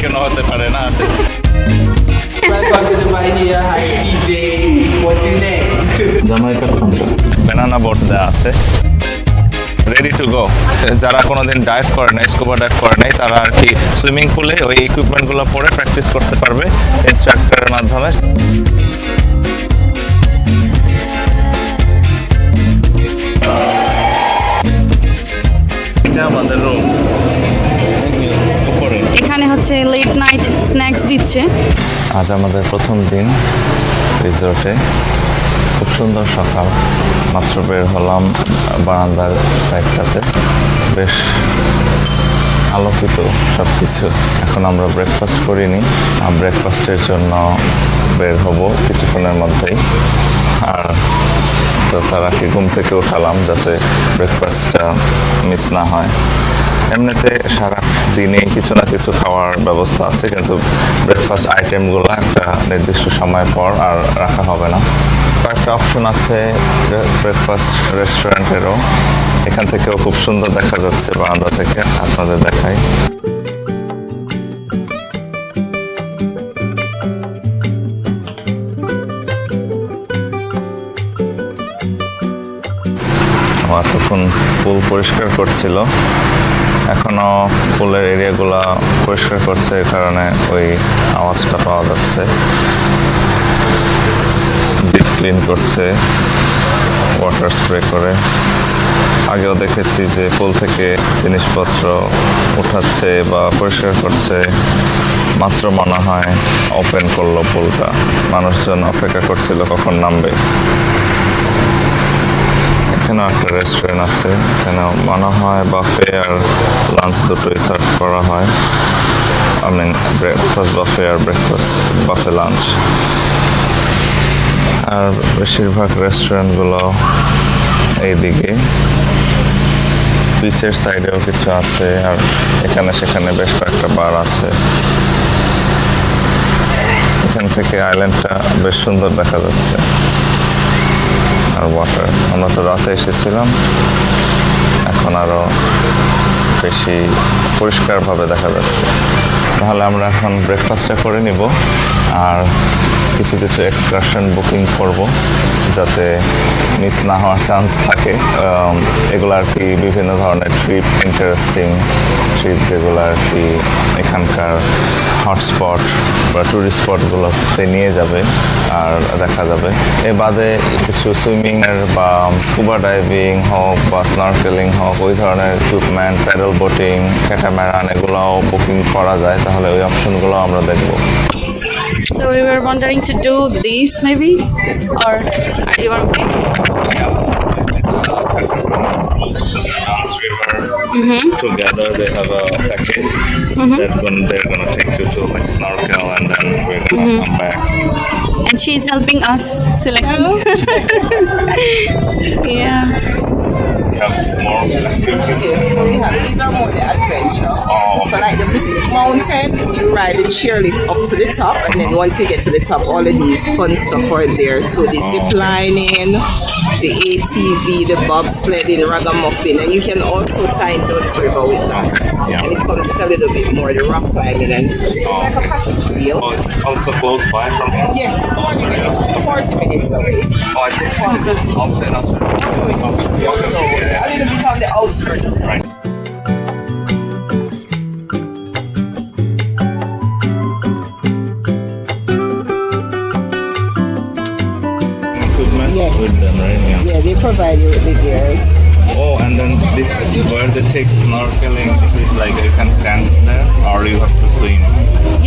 কেন হতে পারে না? Welcome to the My here. Hi TJ. What's your name? জামাইকার ব্যানানা বোট দেওয়া আছে, রেডি টু গো। যারা কোনোদিন ডাইভ করে নাই, স্কুবা ডাইভ করে নাই, তারা আর কি সুইমিং পুলে ওই ইকুইপমেন্টগুলো পরে প্র্যাকটিস করতে পারবে ইনস্ট্রাক্টরের মাধ্যমে। এটা আমাদের রুম, উপরে এখানে হচ্ছে লেট নাইট স্ন্যাক্স দিচ্ছে। আজ আমাদের প্রথম দিন রিসোর্টে। খুব সুন্দর সকাল, মাত্র বের হলাম বারান্দার সাইডটাতে, বেশ আলোকিত সব কিছু। এখন আমরা ব্রেকফাস্ট করিনি, ব্রেকফাস্টের জন্য বের হব কিছুক্ষণের মধ্যেই। আর তো সারাকে ঘুম থেকে উঠালাম যাতে ব্রেকফাস্টটা মিস না হয়। এমনিতে সারা দিনে কিছু না কিছু খাওয়ার ব্যবস্থা আছে, কিন্তু ব্রেকফাস্ট আইটেমগুলো একটা নির্দিষ্ট সময় পর আর রাখা হবে না। কয়েকটা অপশন আছে ব্রেকফাস্ট রেস্টুরেন্টেরও, এখান থেকেও খুব সুন্দর দেখা যাচ্ছে বারান্দা থেকে, আপনাদের দেখাই। তখন পুল পরিষ্কার করছিল, এখনো পুলের এরিয়াগুলো পরিষ্কার করছে, এই কারণে ওই আওয়াজটা পাওয়া যাচ্ছে। ডিপ ক্লিন করছে ওয়াটার স্প্রে করে। আগেও দেখেছি যে পুল থেকে জিনিসপত্র উঠাচ্ছে বা পরিষ্কার করছে, মাত্র মনে হয় ওপেন করলো পুলটা, মানুষজন অপেক্ষা করছিল কখন নামবে। এখানেও একটা রেস্টুরেন্ট আছে, এখানে মনে হয় বাফে আর লাঞ্চ দুটোই সার্ভ করা হয়। আই মিন ব্রেকফাস্ট বাফে আর ব্রেকফাস্ট বাফে লাঞ্চ। আর বেশিরভাগ রেস্টুরেন্টগুলো এইদিকে, বিচের সাইডেও কিছু আছে, আর এখানে সেখানে বেশ কয়েকটা বার আছে। এখান থেকে আইল্যান্ডটা বেশ সুন্দর দেখা যাচ্ছে। আর ওয়াটার, আমরা তো রাতে এসেছিলাম, এখন আরো বেশি পরিষ্কারভাবে দেখা যাচ্ছে। তাহলে আমরা এখন ব্রেকফাস্টটা করে নিব আর কিছু কিছু এক্সকারশন বুকিং করব যাতে মিস না হওয়ার চান্স থাকে। এগুলো আর কি বিভিন্ন ধরনের ট্রিপ, ইন্টারেস্টিং ট্রিপ যেগুলো আর কি এখানকার হটস্পট বা ট্যুরিস্ট স্পটগুলোতে নিয়ে যাবে আর দেখা যাবে। এ বাদে কিছু সুইমিংয়ের বা স্কুবা ডাইভিং হোক বা স্নরকেলিং হোক, ওই ধরনের ইকুইপমেন্ট, প্যাডেল বোটিং, ক্যাটামারান, এগুলোও বুকিং করা যায়, তাহলে ওই অপশনগুলো আমরা দেখব। So we were wondering to do this maybe, or are you okay? Together they have a package that when they're gonna take you to like snorkel and then we're gonna come back. And she's helping us select. Yeah. Have more activities. Yes, so we have, these are more the adventure. Oh. So like the Mystic Mountain, you ride the chairlift up to the top, and then once you get to the top, all of these fun stuff are there. So the zip lining, the ATV, the bobsledding, ragamuffin, and you can also tie Dutch River with that. Yeah. And it comes with a little bit more, the rock climbing and stuff. So it's like a package deal. Oh, it's also close by from here. Yes, 40 minutes away. Oh, I think this is also not So a little bit on the outskirts. right. Equipment Yes. with them, right? Yeah. Yeah, they provide you with the gears. Oh, and then this where they take snorkeling, is it like you can stand there or you have to swim?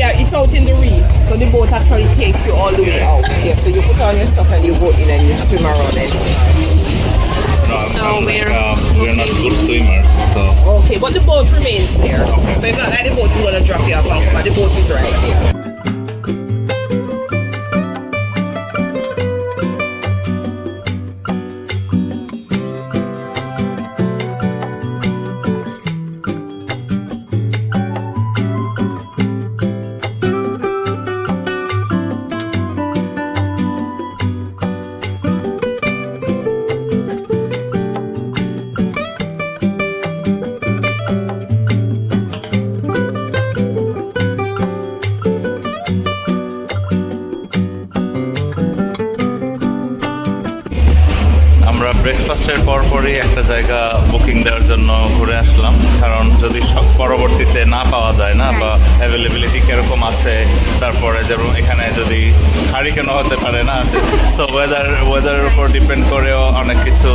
Yeah, it's out in the reef, so the boat actually takes you all the way out. Yeah, so you put on your stuff and you go in and you swim around it. No, So we're not good swimmers, so Okay, but the boat remains there. So it's not like the boat is going to drop you off, but the boat is right there. ব্রেকফাস্টের পরপরই একটা জায়গা booking দেওয়ার জন্য ঘুরে আসলাম, কারণ যদি পরবর্তীতে না পাওয়া যায় না বা অ্যাভেলেবিলিটি কীরকম আছে, তারপরে যেমন এখানে যদি হারিকেনও হতে পারে না, সো ওয়েদারের উপর ডিপেন্ড করেও অনেক কিছু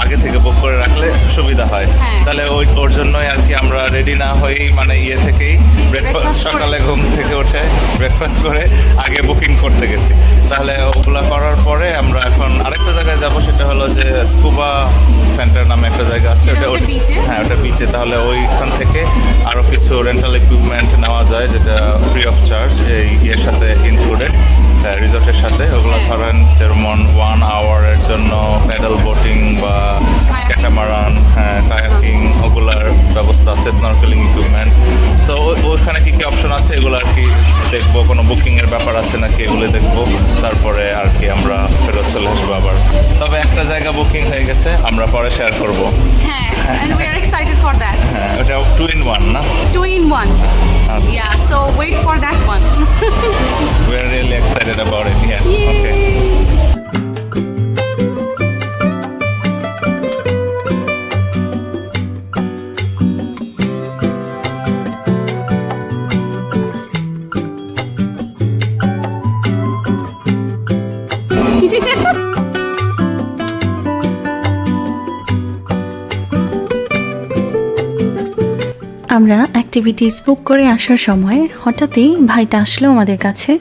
আগে থেকে বুক করে রাখলে সুবিধা হয়। তাহলে ওর জন্যই আর কি আমরা রেডি না হয়েই মানে থেকেই ব্রেকফাস্ট সকালে ঘুম থেকে উঠে ব্রেকফাস্ট করে আগে বুকিং করতে গেছি। তাহলে ওগুলা করার পরে আমরা এখন আরেকটা জায়গায় যাব, সেটা হলো যে স্কুবা সেন্টার নামে একটা জায়গা আছে, হ্যাঁ ওটা বিচে। তাহলে ওইখান থেকে আরও কিছু রেন্টাল ইকুইপমেন্ট নেওয়া যায় যেটা ফ্রি অফ চার্জ এই ইয়ের সাথে ইনক্লুডেড, রিসর্টের সাথে। ওগুলো ধরেন যেমন 1 আওয়ারের জন্য প্যাডেল বোটিং বা ক্যাটামারান, কায়াকিং, ওগুলার ব্যবস্থা আছে, স্নরকেলিং ইকুইপমেন্ট। সো ওইখানে কী কী অপশন আছে এগুলো আর কি দেখবো, কোনো বুকিংয়ের ব্যাপার আছে নাকি এগুলো দেখবো, তারপরে আর কি আমরা ফেরত চলে আসবো আবার। তবে একটা জায়গা বুকিং হয়ে গেছে, আমরা পরে শেয়ার করবো। হ্যাঁ, and we are excited for that. হ্যাঁ, ওটা 2 in 1 না? 2 in 1. Yeah, so wait for that one. We are really excited about it. Yeah. Okay. আমরা অ্যাক্টিভিটিস বুক করে আসার সময় হঠাৎই ভাইটা আসলো আমাদের কাছে।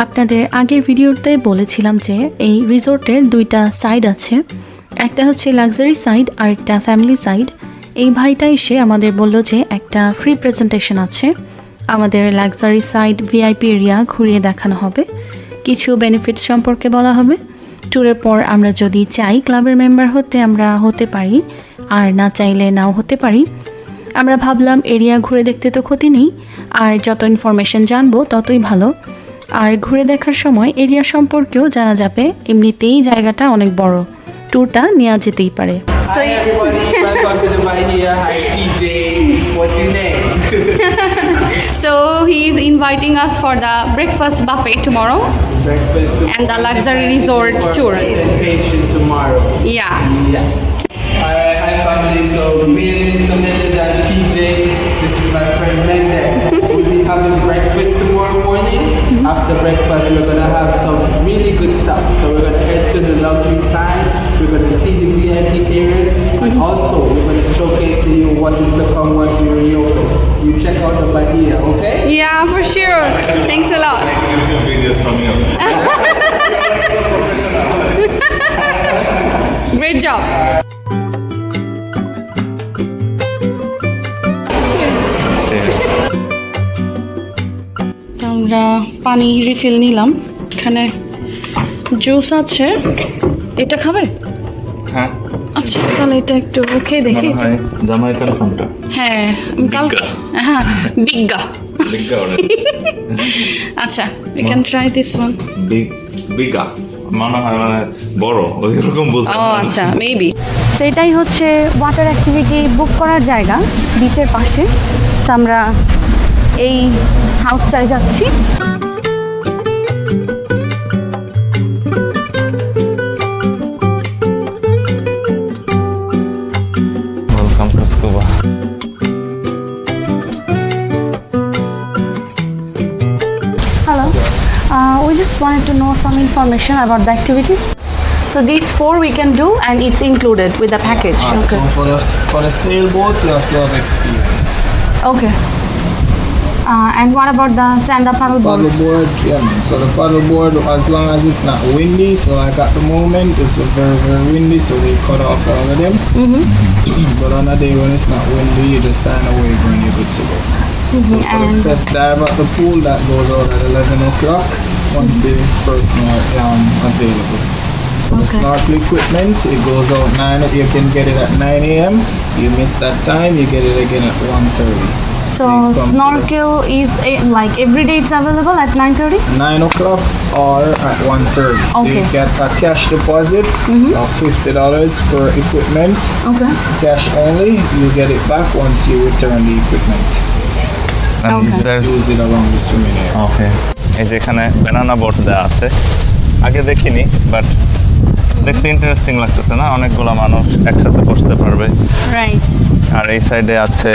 আপনাদের আগের ভিডিওতে বলেছিলাম যে এই রিসোর্টের 2টা সাইড আছে, একটা হচ্ছে লাক্সারি সাইড আর একটা ফ্যামিলি সাইড। এই ভাইটা এসে আমাদের বলল যে একটা ফ্রি প্রেজেন্টেশন আছে, আমাদের লাক্সারি সাইড ভিআইপি এরিয়া ঘুরিয়ে দেখানো হবে, কিছু বেনিফিটস সম্পর্কে বলা হবে। ট্যুরের পর আমরা যদি চাই ক্লাবের মেম্বার হতে আমরা হতে পারি, আর না চাইলে নাও হতে পারি। আমরা ভাবলাম এরিয়া ঘুরে দেখতে তো ক্ষতি নেই, আর যত ইনফরমেশন জানবো ততই ভালো। আর ঘুরে দেখার সময় এরিয়া সম্পর্কেও জানা যাবে, এমনিতেই জায়গাটা অনেক বড়, ট্যুরটা নেওয়া যেতেই পারে। Hi everybody, welcome to the Bye here. Hi TJ, what's your name? So he's inviting us for the breakfast buffet tomorrow Breakfast and the luxury resort tour. presentation tomorrow. Yeah. Yes. Alright, hi family. So me and Mr. Mendes and TJ, this is my friend Mendes. We'll be having breakfast tomorrow morning. After breakfast, we're gonna have some really good stuff. So we're gonna head to the luxury side. We're gonna see the VIP areas, and also we're gonna showcase to you what is to come once we reopen. You check out the Bahia, okay? Yeah, for sure. Thanks a lot. YouTube videos from you. Great job. Cheers. আমরা পানি refill নিলাম, এখানে juice আছে, এটা খাবে? হ্যাঁ, আচ্ছা তাহলে এটা একটু ওকে দেখি। মনে হয় জামাইকান ফোনটা হ্যাঁ আমি কালকে হ্যাঁ বিজ্ঞা বিগা অরেঞ্জ, আচ্ছা we can try this one. বিগা মনে হয় মানে বড় ওইরকম বলতে। ও আচ্ছা মেবি। সেটাই হচ্ছে ওয়াটার অ্যাক্টিভিটি বুক করার জায়গা, বিচের পাশে। So আমরা এই হাউসটায় যাচ্ছি। Welcome to scuba. Hello. We just wanted to know some information about the activities. So these 4 we can do and it's included with the package. So for the sailboat, you have to have experience. Okay. And what about the stand-up paddleboard? Paddleboard, yeah, man. So the paddleboard, as long as it's not windy, so like at the moment it's very, very windy, so we cut off all of them. But on a day when it's not windy, you just sign a waiver and you're good to go. For the And test dive at the pool, that goes out at 11 o'clock once the first night available. For the snorkel equipment, it goes out 9. You can get it at 9 a.m. You miss that time, you get it again at 1:30. so snorkel is like every day it's available at 9:30? 9 o'clock or at 1:30. So Okay. you get a cash deposit of $50 per equipment. Okay. Cash only. You get it back once you return the equipment. Okay. Use it along the swimming area. ওকে, এই যে এখানে banana boat দেওয়া আছে, আগে দেখিনি but দেখতে interesting লাগতেছে না, অনেকগুলো মানুষ একসাথে বসতে পারবে। রাইট। আর এই সাইডে আছে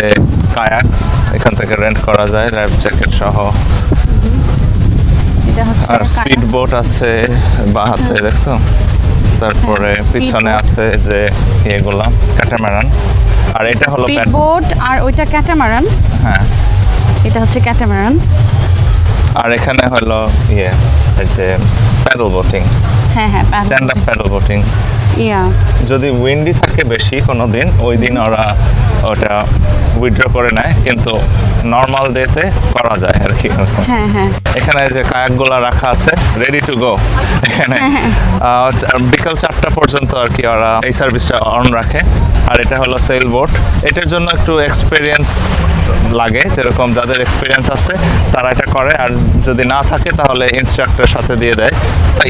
কায়াকস, এখান থেকে রেন্ট করা যায় লাইফ জ্যাকেট সহ। এটা হচ্ছে আর স্পিড বোট আছে বা হাতে দেখছো, তারপরে হ্যাঁ, speed পিছনে boat। আছে যে ইয়েগুলা ক্যাটামারান। আর এটা হলো স্পিড বোট আর ওইটা ক্যাটামারান। হ্যাঁ, এটা হচ্ছে ক্যাটামারান। আর এখানে হলো ইয়ে এই যে প্যাডল বোটিং, হ্যাঁ হ্যাঁ, স্ট্যান্ড আপ প্যাডল বোটিং। ইয়া। যদি উইন্ডি থাকে বেশি কোনো দিন, ওই দিন ওরা ওটা উইথড্র করে নেয়, কিন্তু নর্মাল ডেতে করা যায় আর কি। হ্যাঁ হ্যাঁ। এখানে যে কায়াকগুলা রাখা আছে রেডি টু গো, এখানে বিকাল 4টা পর্যন্ত আর কি ওরা এই সার্ভিসটা অন রাখে। আর এটা হলো সেল বোট, এটার জন্য একটু এক্সপিরিয়েন্স লাগে, যেরকম যাদের এক্সপিরিয়েন্স আছে তারা এটা করে, আর যদি না থাকে তাহলে ইনস্ট্রাক্টরের সাথে দিয়ে দেয়।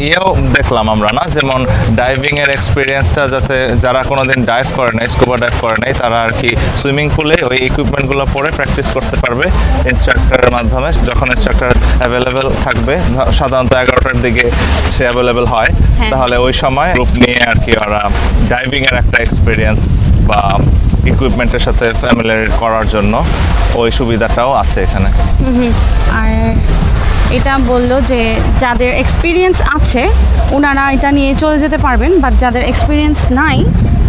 ইয়েও দেখলাম আমরা না, যেমন ডাইভিং এর এক্সপিরিয়েন্সটা যাতে যারা কোনোদিন ডাইভ করে নাই, স্কুবা ডাইভ করে নাই, তারা আর কি সুইমিং পুলে ওই ইকুইপমেন্টগুলো পরে প্র্যাকটিস করতে পারবে ইনস্ট্রাক্টরের মাধ্যমে, যখন ইনস্ট্রাক্টর অ্যাভেলেবেল থাকবে। সাধারণত 11টার দিকে সে অ্যাভেলেবেল হয়, তাহলে ওই সময় গ্রুপ নিয়ে আর কি ওরা ডাইভিং এর একটা এক্সপিরিয়েন্স বা ইকুইপমেন্টের সাথে ফ্যামিলিয়ার করার জন্য ওই সুবিধাটাও আছে এখানে। আর এটা বললো যে যাদের এক্সপিরিয়েন্স আছে ওনারা এটা নিয়ে চলে যেতে পারবেন, বাট যাদের এক্সপিরিয়েন্স নাই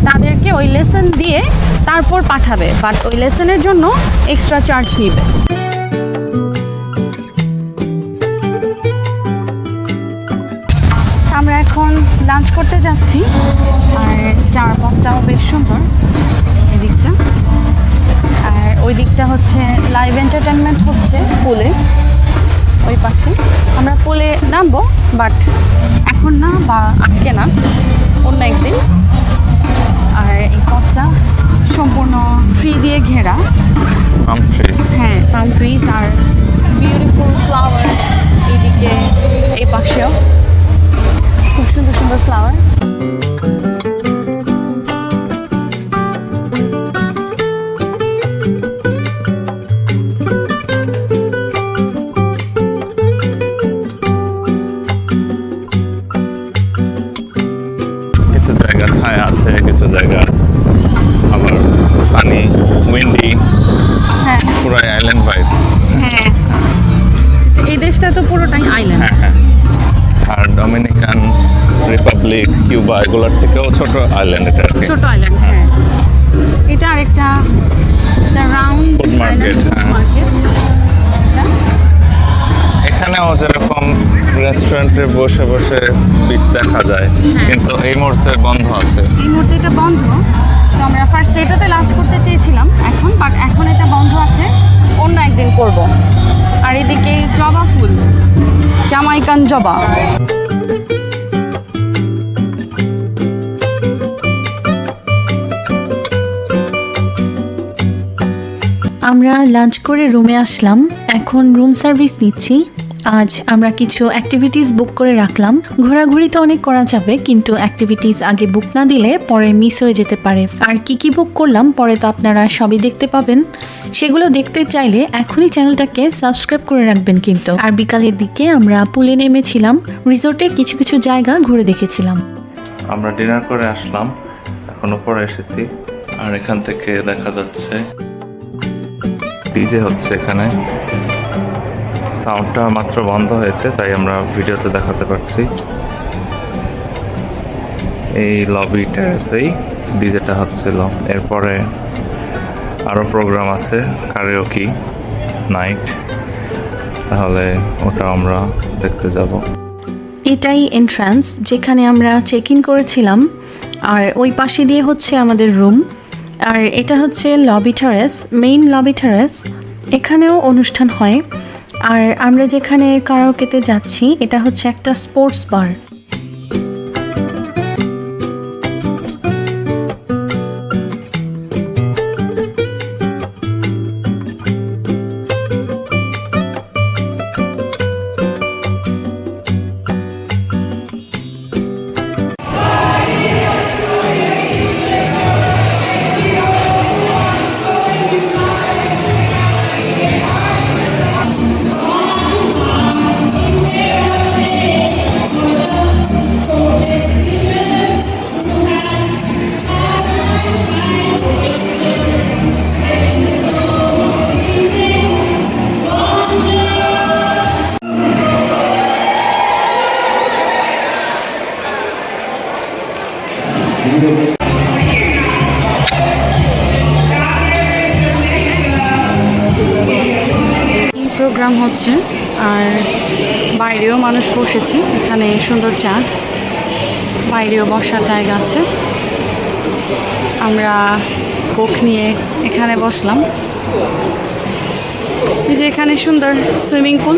তাদেরকে ওই লেসন দিয়ে তারপর পাঠাবে, বাট ওই লেসনের জন্য এক্সট্রা চার্জ নিবে। আমরা এখন লাঞ্চ করতে যাচ্ছি, আর চারপাশটাও বেশ সুন্দর এদিকটা। আর ওই দিকটা হচ্ছে লাইভ এন্টারটেনমেন্ট হচ্ছে পুলে, ওই পাশে। আমরা পুলে নামবো, বাট এখন না, বা আজকে না, অন্য একদিন। আর এই পথটা সম্পূর্ণ ট্রি দিয়ে ঘেরা। পাম ট্রিজ। হ্যাঁ, পাম ট্রিজ আর বিউটিফুল ফ্লাওয়ার্স এইদিকে, এই পাশেও খুব সুন্দর সুন্দর ফ্লাওয়ার। কিছু জায়গা ছায়া আছে, কিছু জায়গা আবার সানি, উইন্ডি, হ্যাঁ পুরাই আইল্যান্ড ভাইব। হ্যাঁ, এই দেশটা তো পুরোটাই আইল্যান্ড। হ্যাঁ হ্যাঁ। আর ডমিনিকান রিপাবলিক, কিউবা এগুলোর থেকেও ছোট আইল্যান্ড এটা আর কি। ছোট আইল্যান্ড। হ্যাঁ, এটা আরেকটা রাউন্ড Food market, হ্যাঁ। মার্কেট। এখানেও যেরকম রেস্টুরেন্টে বসে বসে বিচ দেখা যায়, কিন্তু এই মুহূর্তে বন্ধ আছে। এই মুহূর্তে এটা বন্ধ। তো আমরা ফার্স্ট এটাতে লাঞ্চ করতে চেয়েছিলাম এখন, বাট এখন এটা বন্ধ আছে, অন্য একদিন করব। আর এদিকে জবা ফুল, জামাইকান জবা। আমরা লাঞ্চ করে রুমে আসলাম, এখন রুম সার্ভিস নিচ্ছি। আজ আমরা কিছু অ্যাক্টিভিটিস বুক করে রাখলাম। ঘোরাঘুরি তো অনেক করা যাবে, কিন্তু অ্যাক্টিভিটিস আগে বুক না দিলে পরে মিস হয়ে যেতে পারে। আর কি বুক করলাম পরে তো আপনারা সবই দেখতে পাবেন। সেগুলো দেখতে চাইলে এখনই চ্যানেলটাকে সাবস্ক্রাইব করে রাখবেন কিন্তু। আর বিকালের দিকে আমরা পুলে নেমেছিলাম, রিসোর্টের কিছু কিছু জায়গা ঘুরে দেখেছিলাম। আমরা ডিনার করে আসলাম, এখন উপরে এসেছি। আর এখান থেকে দেখা যাচ্ছে ডিজে হচ্ছে এখানে। সাউন্ডটা মাত্র বন্ধ হয়েছে, তাই আমরা ভিডিওতে দেখাতে পারছি। এই লবি টেরেসেই ডিজেটা হচ্ছিল। এরপরে আরও প্রোগ্রাম আছে, কারিওকি নাইট, তাহলে ওটা আমরা দেখতে যাব। এটাই এন্ট্রান্স যেখানে আমরা চেক ইন করেছিলাম, আর ওই পাশে দিয়ে হচ্ছে আমাদের রুম। আর এটা হচ্ছে lobby terrace, main lobby terrace. এখানেও অনুষ্ঠান হয়। আর আমরা যেখানে কারাওকেতে যাচ্ছি এটা হচ্ছে একটা স্পোর্টস বার। প্রোগ্রাম হচ্ছে আর বাইরেও মানুষ বসেছে। এখানে সুন্দর চাঁদ, বাইরেও বসার জায়গা আছে। আমরা কোক নিয়ে এখানে বসলাম। এই যে এখানে সুন্দর swimming pool.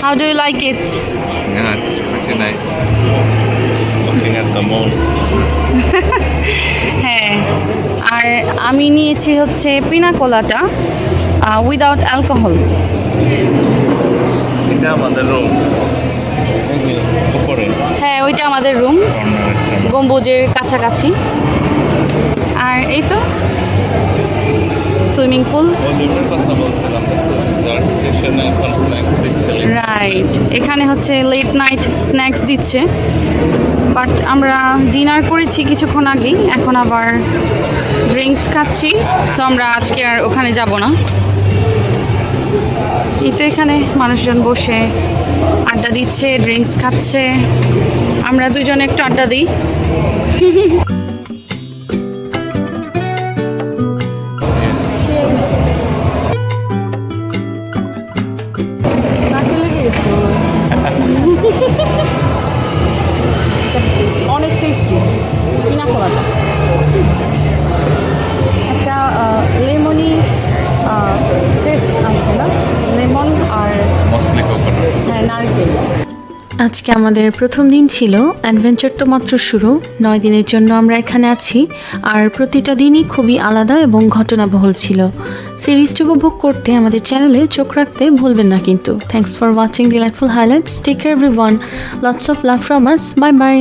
How do you like it? Yeah, it's pretty nice. Looking at the moon. হ্যাঁ, আর আমি নিয়েছি হচ্ছে পিনা কোলাটা উইদাউট অ্যালকোহল। এটা আমাদের রুম। উপরে হ্যাঁ, ওইটা আমাদের রুম, গম্বুজের কাছাকাছি। আর এই তো সুইমিং পুল। কথা বলছিলাম, চার্জ স্টেশনে এখন স্ন্যাক্স দিচ্ছে। রাইট, এখানে হচ্ছে লেট নাইট স্ন্যাক্স দিচ্ছে, বাট আমরা ডিনার করেছি কিছুক্ষণ আগেই, এখন আবার ড্রিঙ্কস খাচ্ছি। সো আমরা আজকে আর ওখানে যাব না। এই তো এখানে মানুষজন বসে আড্ডা দিচ্ছে, ড্রিঙ্কস খাচ্ছে। আমরা দুজনে একটু আড্ডা দিই। অনেক টেস্টি পিনা কোলাটা। একটা লেমনি টেস্ট আছে না, লেমন আর মোস্টলি কোকোনাট। হ্যাঁ নারকেল। আজকে আমাদের প্রথম দিন ছিল, অ্যাডভেঞ্চার তো মাত্র শুরু। 9 দিনের জন্য আমরা এখানে আছি, আর প্রতিটা দিনই খুবই আলাদা এবং ঘটনাবহুল ছিল। সিরিজটি উপভোগ করতে আমাদের চ্যানেলে চোখ রাখতে ভুলবেন না কিন্তু। Thanks for watching delightful highlights. Take care everyone, lots of love from us. Bye by.